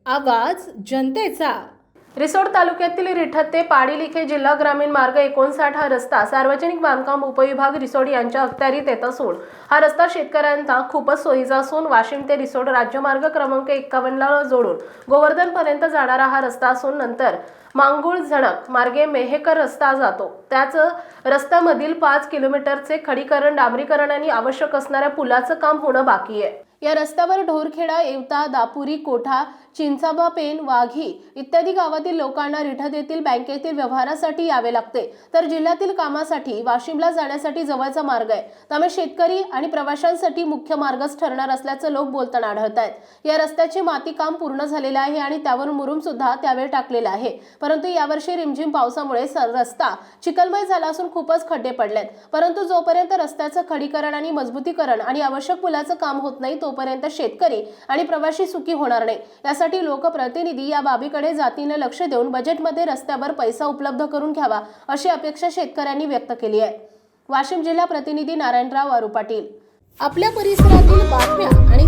आवाज जनतेचा। रिसोड तालुक्यातील रिठत ते पाडीलिखे जिल्हा ग्रामीण मार्ग 59 हा रस्ता सार्वजनिक बांधकाम उपविभाग रिसोड यांच्या अखत्यारीत येत असून हा रस्ता शेतकऱ्यांना खूपच सोयीचा असून वाशिम ते रिसोड राज्यमार्ग क्रमांक 51 ला जोडून गोवर्धन पर्यंत जाणारा हा रस्ता असून नंतर मांगुळ झणक मार्गे मेहेकर रस्ता जातो। त्याच रस्त्यामधील 5 किलोमीटरचे खडीकरण, डांबरीकरण आणि आवश्यक असणाऱ्या पुलाचं काम होणं बाकी आहे। या रस्त्यावर ढोरखेडा, येवता, दापुरी, कोठा, चिंचाबा, पेन, वाघी इत्यादी गावातील लोकांना रिठत येथील बँकेतील व्यवहारासाठी यावे लागते, तर जिल्ह्यातील कामासाठी वाशिमला जाण्यासाठी जवळचा मार्ग आहे। त्यामुळे शेतकरी आणि प्रवाशांसाठी मुख्य मार्गच ठरणार असल्याचं लोक बोलताना आढळत आहेत। या रस्त्याचे माती काम पूर्ण झालेले आहे आणि त्यावर मुरुम सुद्धा त्यावेळी टाकलेला आहे, परंतु यावर्षी रिमझिम पावसामुळे रस्ता चिखलमय झाला असून खूपच खड्डे पडलेत। परंतु जोपर्यंत रस्त्याचं खडीकरण आणि मजबूतीकरण आणि आवश्यक पुलाचं काम होत नाही तोपर्यंत शेतकरी आणि प्रवासी सुखी होणार नाही। यासाठी लोकप्रतिनिधी या बाबीकडे जातीने लक्ष देऊन बजेटमध्ये रस्त्यावर पैसा उपलब्ध करून घ्यावा अशी अपेक्षा शेतकऱ्यांनी व्यक्त केली आहे। वाशिम जिल्हा प्रतिनिधी नारायणराव वारू पाटील। आपल्या परिसरातील बातम्या आणि